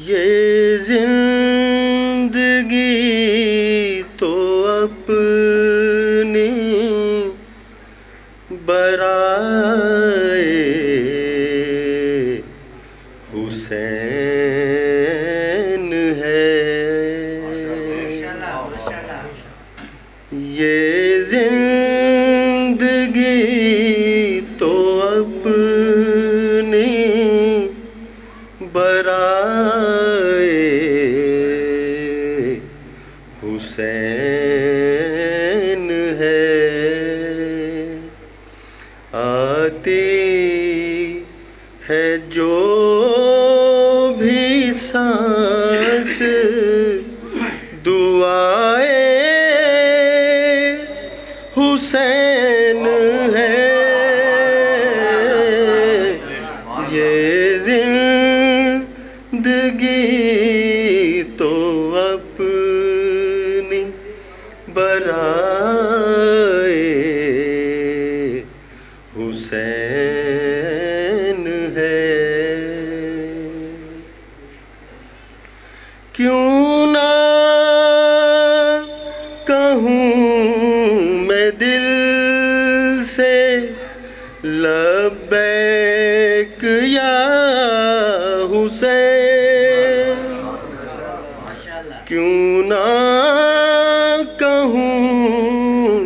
یہ زندگی تو اپنی برائے حسین ہے، یہ زندگی تو اپنی برائے حسین ہے، آتی ہے جو بھی سانس دعائے حسین ہے، یہ زندگی تو اپنی برائے حسین ہے، کیوں نہ کہوں میں دل سے لبیک یا حسین، کیوں نہ کہوں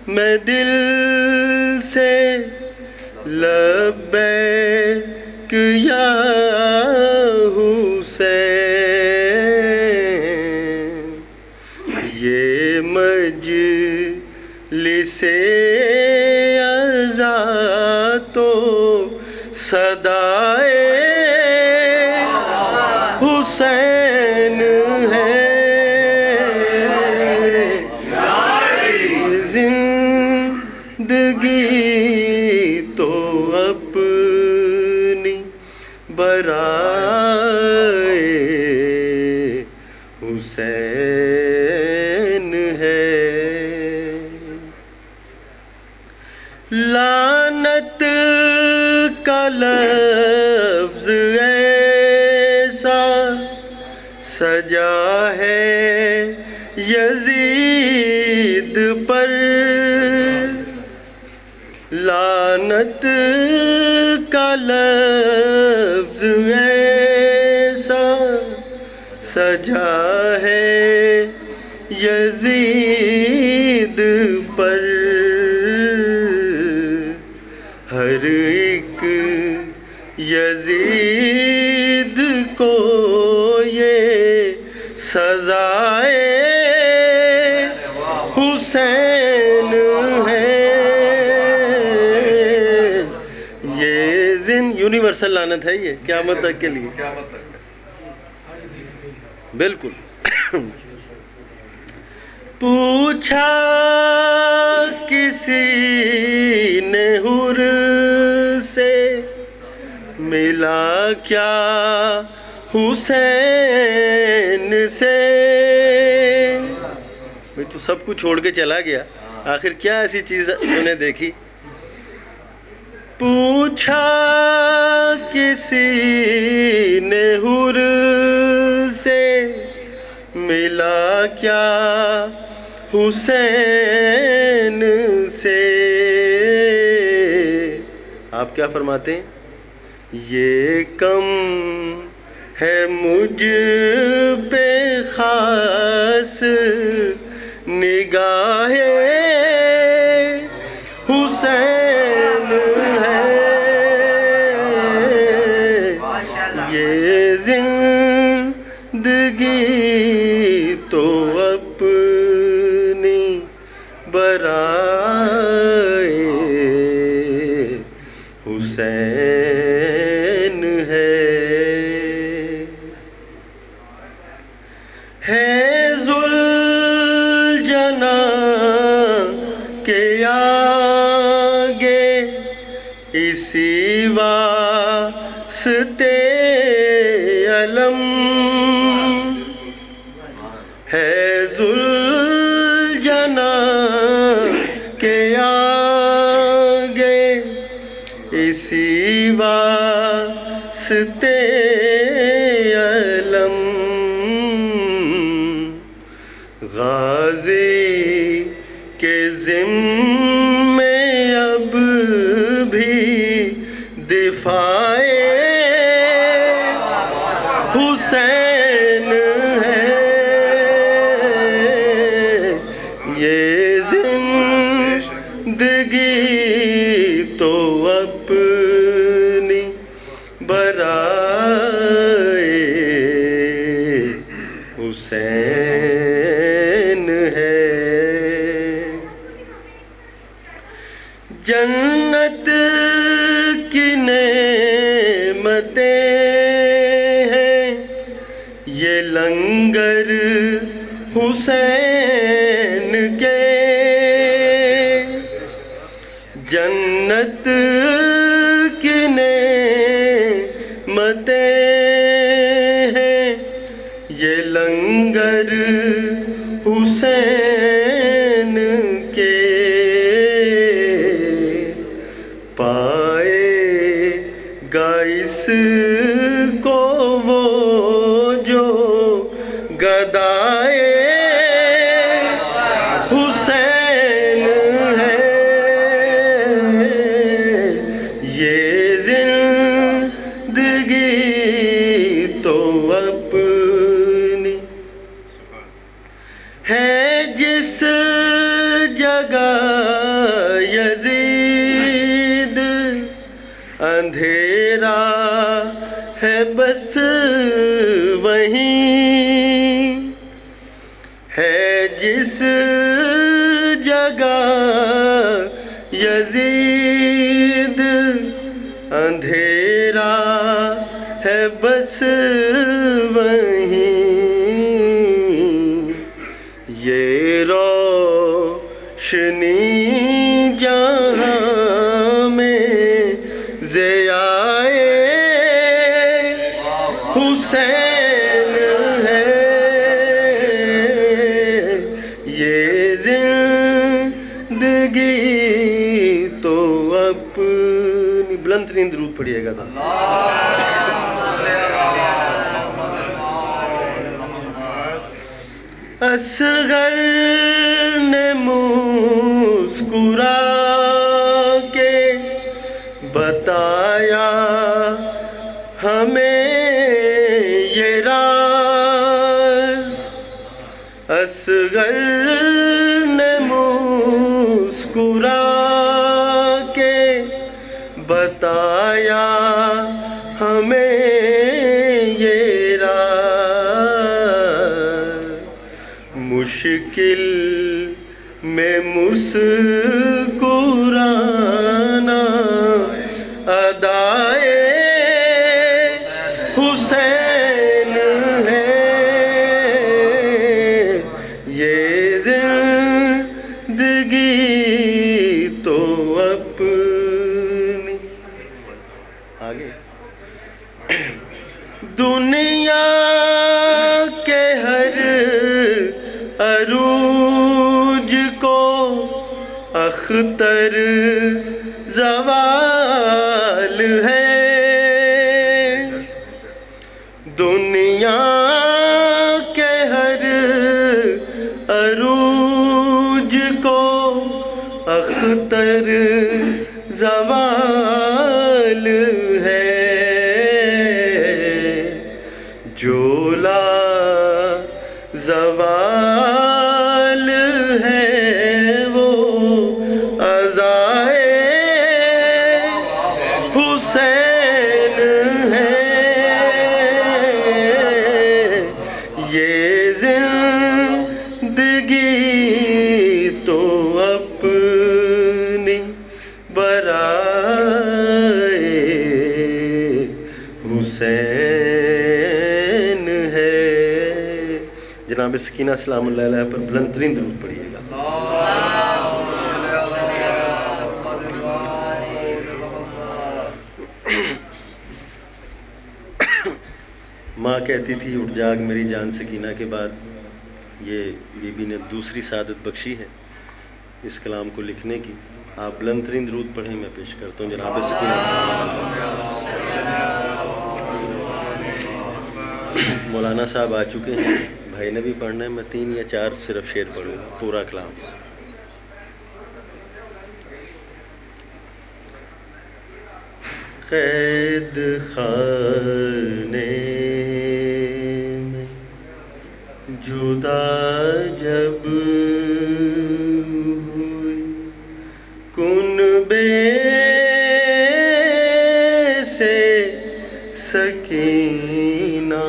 میں دل سے لبیک یا حسین، یہ مجلس عزا تو صدائے حسین ہے، زندگی تو اپنی برائے حسین ہے، لعنت کا لفظ ایسا سجا ہے یزید پر، لعنت کا لفظ ایسا سجا ہے یزید پر، ہر ایک یزید کو یہ سزائے حسین ہے، یہ یونیورسل لعنت ہے، یہ قیامت تک کے لیے، بالکل۔ پوچھا کسی نے حر سے ملا کیا حسین سے، میں تو سب کچھ چھوڑ کے چلا گیا، آخر کیا ایسی چیز انہیں دیکھی؟ پوچھا کسی نے حر سے ملا کیا حسین سے، آپ کیا فرماتے ہیں؟ یہ کم ہے مجھ پہ خاص نگاہ حسین ہے، یہ زندگی تو اپنی برائے حسین ہے، ذوالجناح کے آگے اسی واسطے علم ہے، ذوالجناح کے آگے اسی واسطے علم غازی کے ذمے اب بھی دفاع حسین ہے، یہ زندگی تو اپنی برائے حسین ہے۔ جنت کی نعمتیں ہیں یہ لنگر حسین کے، جنت کی نعمتیں ہیں یہ لنگر حسین کے، پائے گا اس کو وہ جو گدائے حسین ہے، یہ زندگی تو اپنی ہے جس جگہ یزید اندھیرا ہے بس وہیں، ہے جس جگہ یزید اندھیرا ہے بس وہیں، یہ روشنی جہاں میں ضیاء حسین ہے، یہ زندگی تو اپنی، بلند ترین درود پڑھیے گا۔ اصغر نے مسکرا کے بتایا ہمیں یہ راز، اصغر نے مسکرا کے بتایا ہمیں یہ راز، مشکل میں مسکرانا ادائے حسین ہے، یہ زندگی تو اپنی آگے دنیا کے ہر عروج کو اختر زوال ہے، دنیا کے ہر عروج کو اختر زوال ہے، جو لا زوال ہے وہ عزائے حسین ہے، یہ زندگی تو اپنی برائے حسین ہے۔ جناب سکینہ سلام اللہ علیہ پر بلند ترین درود پڑھیے گا۔ ماں کہتی تھی اٹھ جاگ میری جان سکینہ کے بعد یہ بی بی نے دوسری سعادت بخشی ہے اس کلام کو لکھنے کی۔ آپ بلند ترین درود پڑھیں، میں پیش کرتا ہوں جناب سکینہ سلام اللہ علیہ۔ مولانا صاحب آ چکے ہیں، بھائی نے بھی پڑھنا ہے، میں 3 یا 4 صرف شعر پڑھوں گا، پورا کلام۔ قید خانے میں جدا جب ہوئی کنبے سے سکینہ،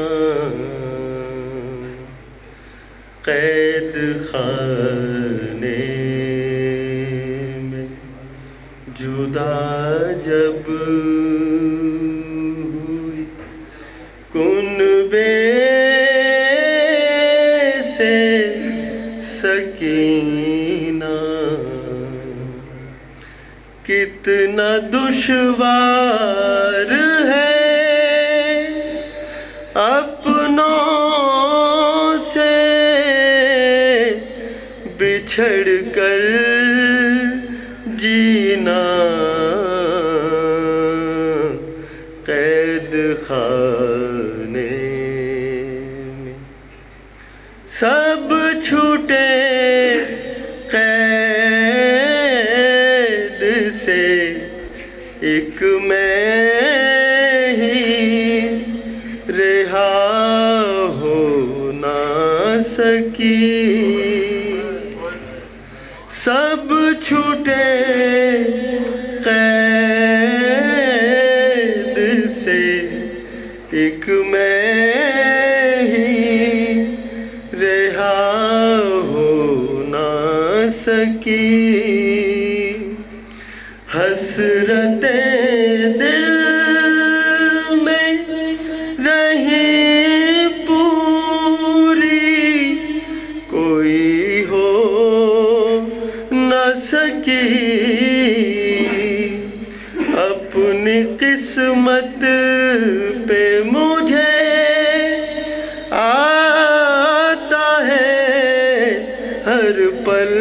قید خانے میں جدا جب ہوئی کنبے سے سکینہ، کتنا دشوار ہے اپنوں سے بچھڑ کر جینا، قید خانے میں سب چھوٹے قید سے ایک میں ہی رہا ہو نہ سکی، سب چھوٹے قید سے ایک میں ہی رہا ہو نہ سکی، حسرتیں دل میں رہیں پوری، کوئی ہو نہ سکی، اپنی قسمت پہ مجھے آتا ہے ہر پل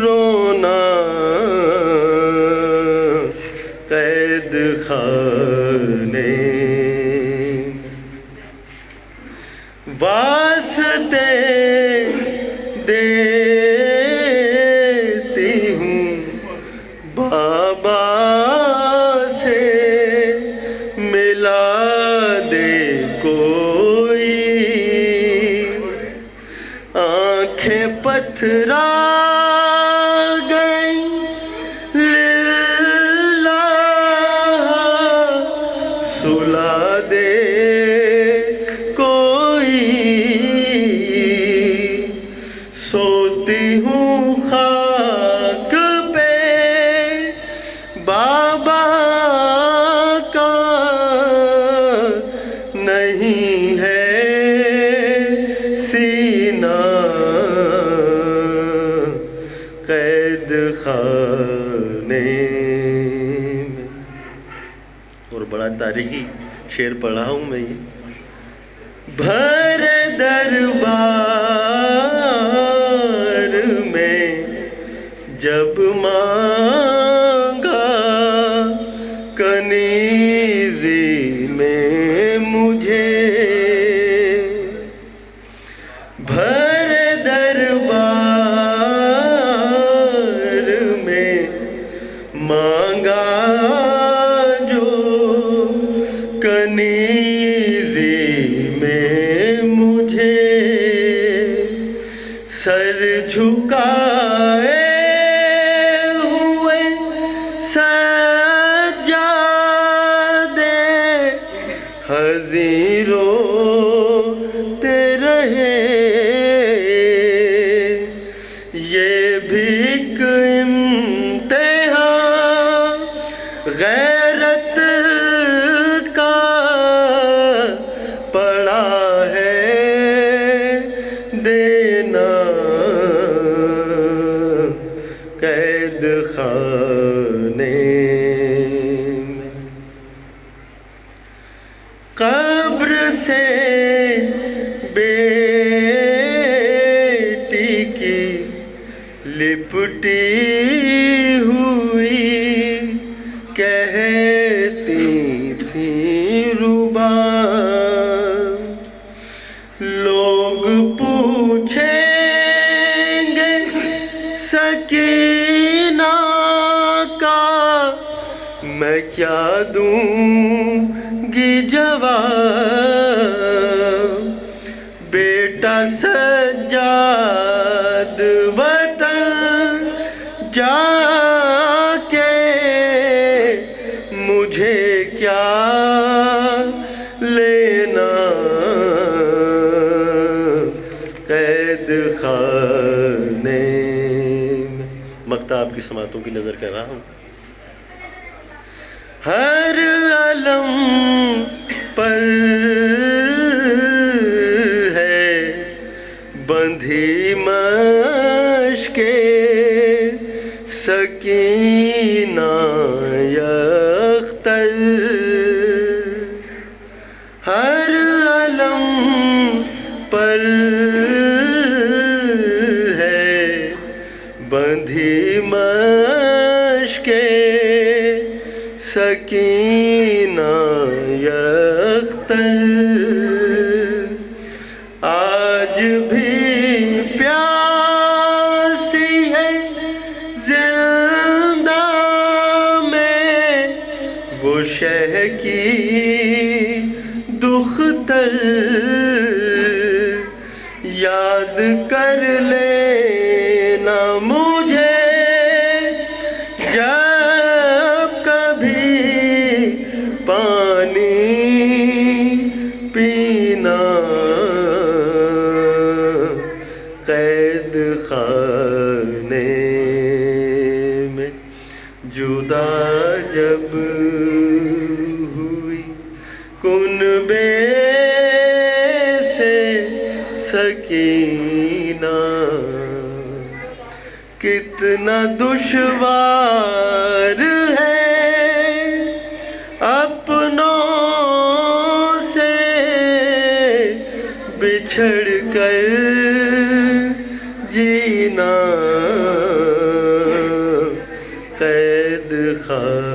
رونا، قید خانے واسطے دیتی ہوں بابا سے، ملا دے کوئی، آنکھیں پتھرا گئیں للہ، سلا دے کوئی، سوتی ہوں خاک پہ بابا کا نہیں ہے سینہ، قید خانے میں۔ اور بڑا تاریخی شعر پڑھا ہوں میں یہ، بھرے دربار میں جب مانگا کنیزی میں مجھے، بھرے دربار میں مانگا جو کنیزی میں مجھے، سر جھکائے ہوئے سجادے حضیں روتے رہے، یہ بھی ایک امتحان غیرت کا پڑا ہے دینا، قید خانے میں قبر سے بیٹی کی لپٹی ہوئی کہتی تھی ربا، دوں گی جواب بیٹا سجاد وطن جا کے مجھے کیا لینا قید خانے میں. مقطع آپ کی سماعتوں کی نظر کر رہا ہوں. ہر علم پر ہے بندھی مشق سکینہ یختر. ہر علم پر ہے بندھی مشق سکینہ یختر. آج بھی پیاسی ہے زندہ میں وہ شہ کی دختر. یاد کر لینا مجھے جب کبھی پانی پینا قید خانے میں. جدا جب ہوئی کنبے سے سکینہ کتنا دشوار ہے اپنوں سے بچھڑ کر جینا قید خانے